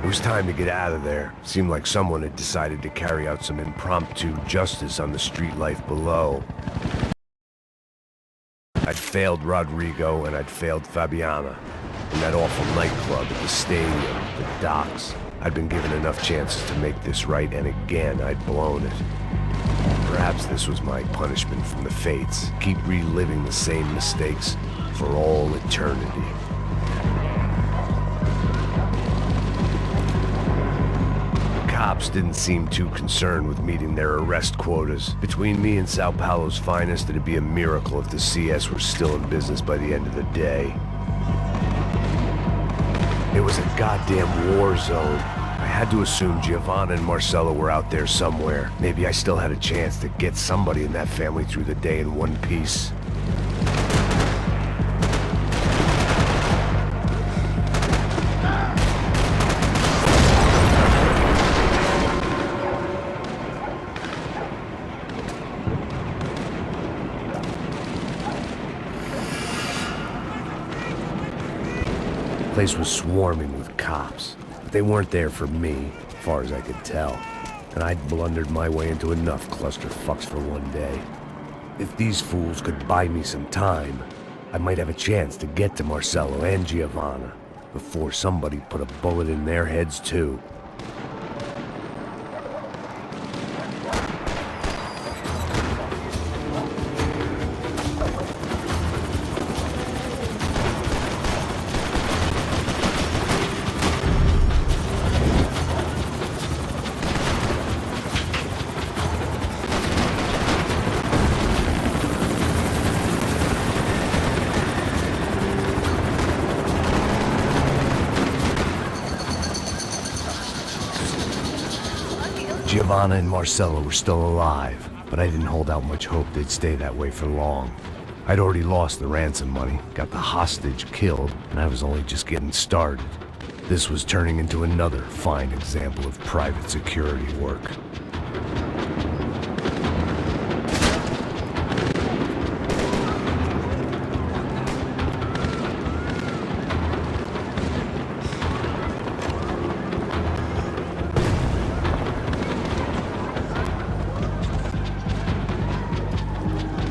It was time to get out of there. Seemed like someone had decided to carry out some impromptu justice on the street life below. I'd failed Rodrigo and I'd failed Fabiana. In that awful nightclub, at the stadium, the docks. I'd been given enough chances to make this right, and again, I'd blown it. Perhaps this was my punishment from the fates. Keep reliving the same mistakes for all eternity. The cops didn't seem too concerned with meeting their arrest quotas. Between me and São Paulo's finest, it'd be a miracle if the CS were still in business by the end of the day. It was a goddamn war zone. I had to assume Giovanna and Marcelo were out there somewhere. Maybe I still had a chance to get somebody in that family through the day in one piece. The place was swarming with cops, but they weren't there for me, as far as I could tell, and I'd blundered my way into enough clusterfucks for one day. If these fools could buy me some time, I might have a chance to get to Marcelo and Giovanna before somebody put a bullet in their heads too. Giovanna and Marcelo were still alive, but I didn't hold out much hope they'd stay that way for long. I'd already lost the ransom money, got the hostage killed, and I was only just getting started. This was turning into another fine example of private security work.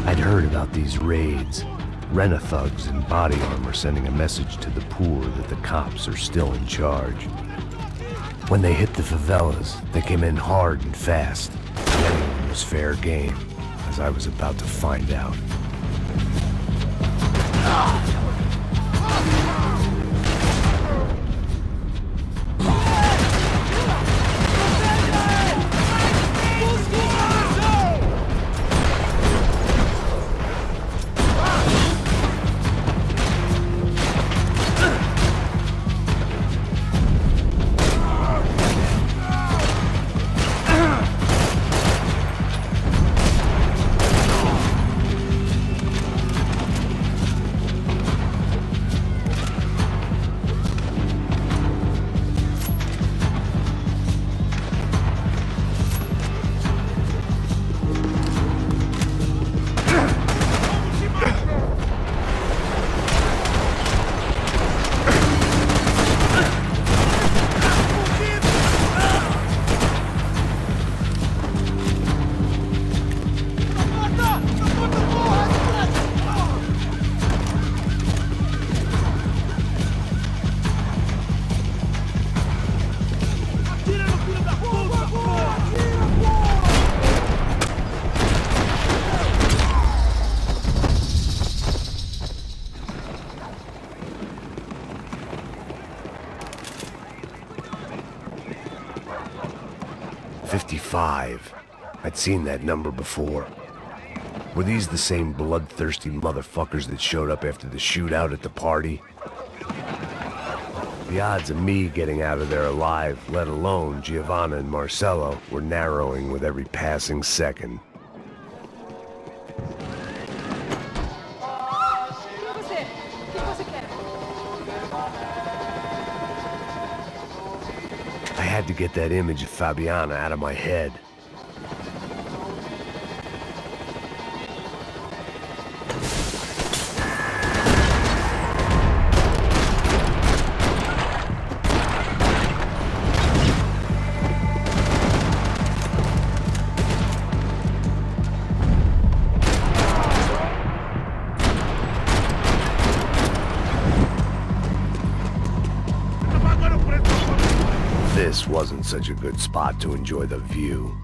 I'd heard about these raids. Rent-a-thugs in body armor sending a message to the poor that the cops are still in charge. When they hit the favelas, they came in hard and fast. Anyone was fair game, as I was about to find out. "55. I'd seen that number before. Were these the same bloodthirsty motherfuckers that showed up after the shootout at the party? The odds of me getting out of there alive, let alone Giovanna and Marcelo, were narrowing with every passing second. I had to get that image of Fabiana out of my head. this wasn't such a good spot to enjoy the view.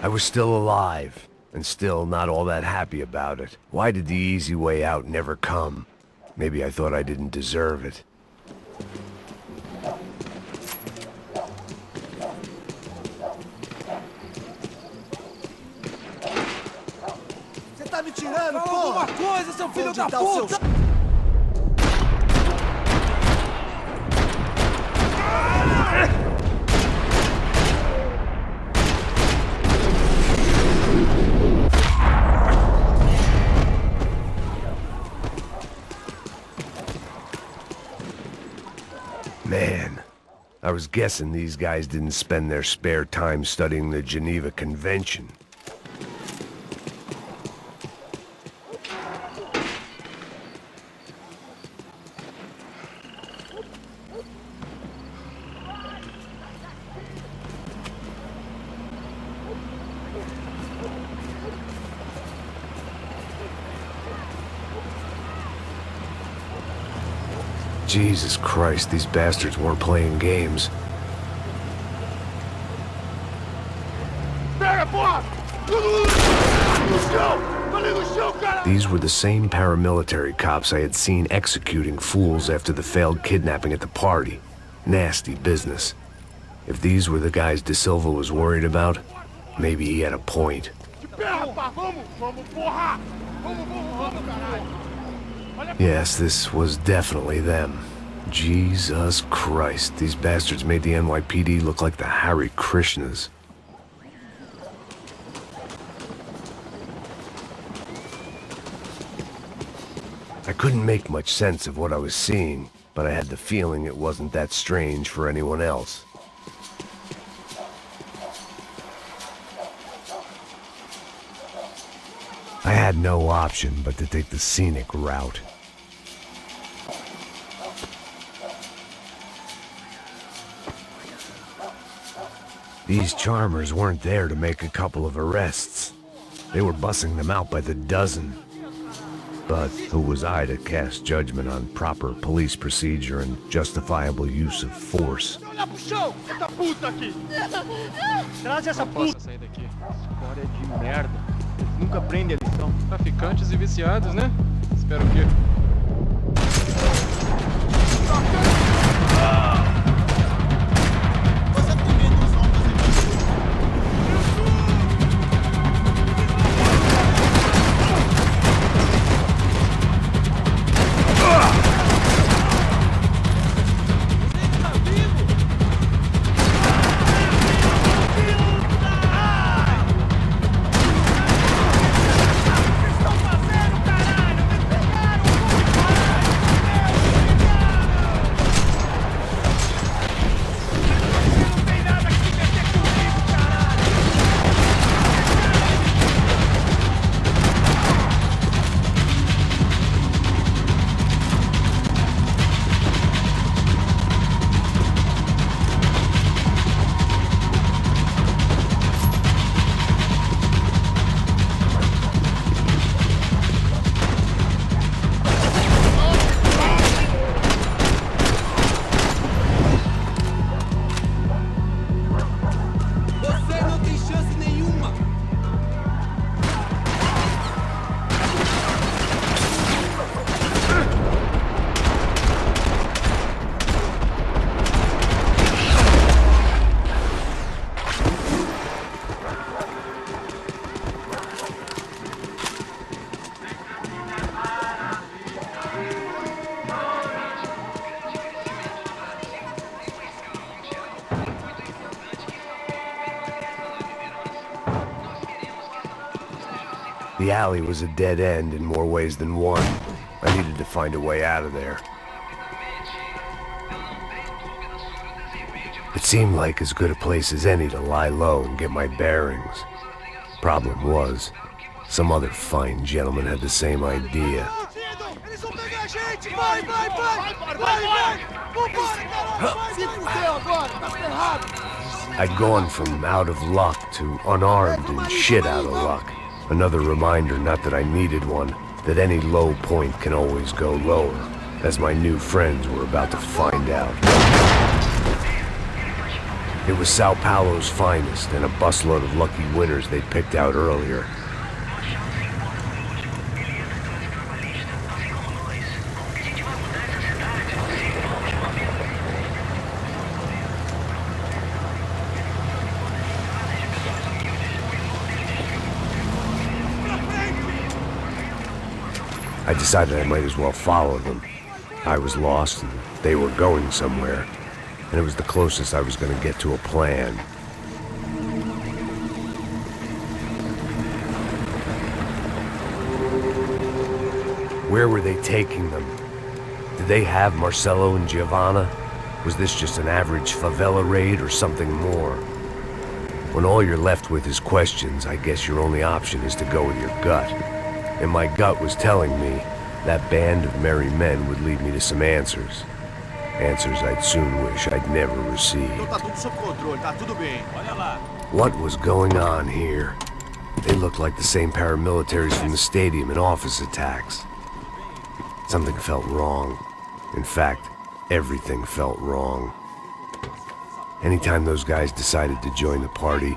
I was still alive, and still not all that happy about it. Why did the easy way out never come? Maybe I thought I didn't deserve it. Você tá me tirando, porra! Alguma coisa, seu filho da puta! Man, I was guessing these guys didn't spend their spare time studying the Geneva Convention. Jesus Christ, these bastards weren't playing games. These were the same paramilitary cops I had seen executing fools after the failed kidnapping at the party. Nasty business. If these were the guys De Silva was worried about, maybe he had a point. Yes, this was definitely them. Jesus Christ, these bastards made the NYPD look like the Hare Krishnas. I couldn't make much sense of what I was seeing, but I had the feeling it wasn't that strange for anyone else. I had no option but to take the scenic route. These charmers weren't there to make a couple of arrests. They were bussing them out by the dozen. But who was I to cast judgment on proper police procedure and justifiable use of force? Nunca prende a lição. Traficantes e viciados, né? Espero que... The alley was a dead end in more ways than one. I needed to find a way out of there. It seemed like as good a place as any to lie low and get my bearings. Problem was, some other fine gentleman had the same idea. Eles vão pegar a gente! Vai! Vambora, caralho! Se fudeu agora, tá ferrado! I'd gone from out of luck to unarmed and shit out of luck. Another reminder, not that I needed one, that any low point can always go lower, as my new friends were about to find out. It was São Paulo's finest, and a busload of lucky winners they'd picked out earlier. I decided I might as well follow them. I was lost, and they were going somewhere, and it was the closest I was going to get to a plan. Where were they taking them? Did they have Marcelo and Giovanna? Was this just an average favela raid or something more? When all you're left with is questions, I guess your only option is to go with your gut. And my gut was telling me that band of merry men would lead me to some answers. Answers I'd soon wish I'd never received. What was going on here? They looked like the same paramilitaries from the stadium in office attacks. Something felt wrong. In fact, everything felt wrong. Anytime those guys decided to join the party,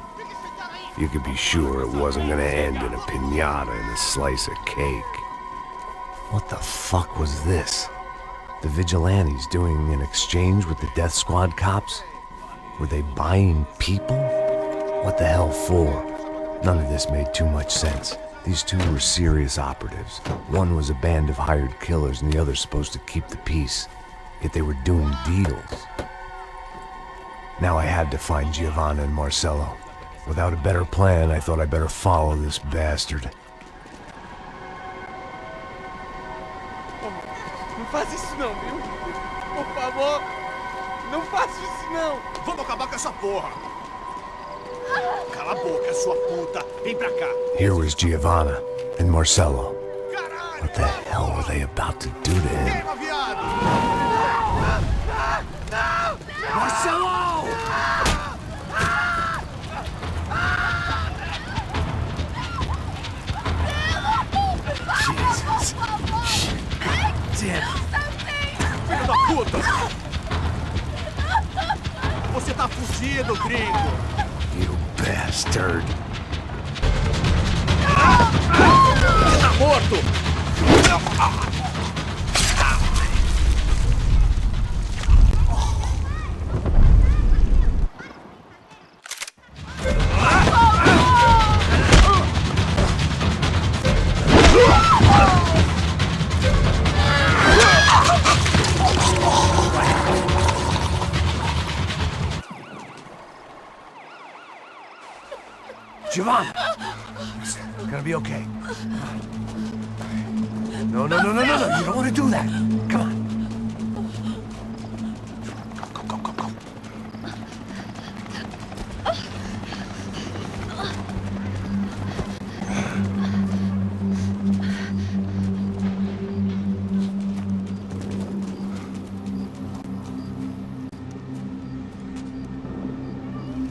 you could be sure it wasn't gonna end in a piñata and a slice of cake. What the fuck was this? The vigilantes doing an exchange with the death squad cops? Were they buying people? What the hell for? None of this made too much sense. These two were serious operatives. One was a band of hired killers and the other supposed to keep the peace. Yet they were doing deals. Now I had to find Giovanna and Marcelo. Without a better plan, I thought I'd better follow this bastard. Não faz isso não, viu? Por favor, não faça isso não! Vamos acabar com essa porra! Cala a boca, sua puta! Vem pra cá! Here was Giovanna and Marcelo. What the hell were they about to do to him? Marcelo! Jesus. Damn. Filho da puta! Você tá fugido, gringo! You bastard. Tá morto! Giovanna! It's gonna be okay. No. You don't want to do that. Come on.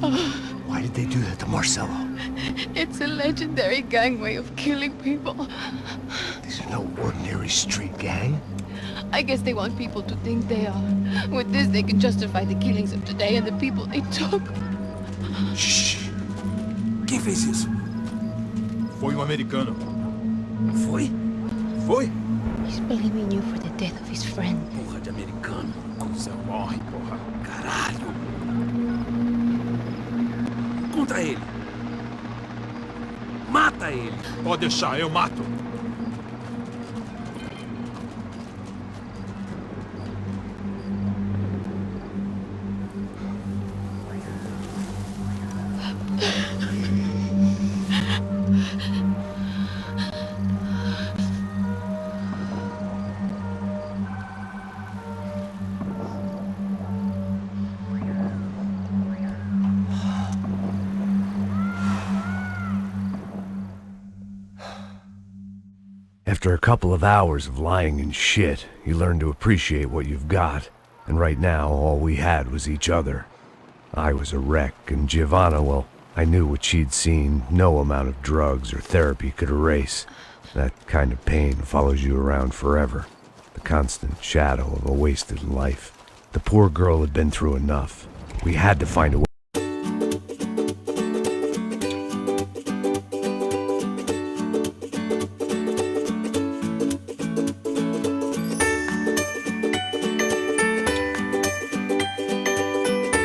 Go. Why did they do that to Marcelo? It's a legendary gang way of killing people. These are no ordinary street gang. I guess they want people to think they are. With this, they can justify the killings of today and the people they took. Shh! Quem fez isso? Foi americano. Foi? Foi? He's blaming you for the death of his friend. Porra de americano. Cusão, morre, porra. Caralho! Contra ele. Mata ele! Pode deixar, eu mato. After a couple of hours of lying in shit, you learn to appreciate what you've got. And right now, all we had was each other. I was a wreck, and Giovanna, well, I knew what she'd seen no amount of drugs or therapy could erase. That kind of pain follows you around forever. The constant shadow of a wasted life. The poor girl had been through enough. We had to find a way.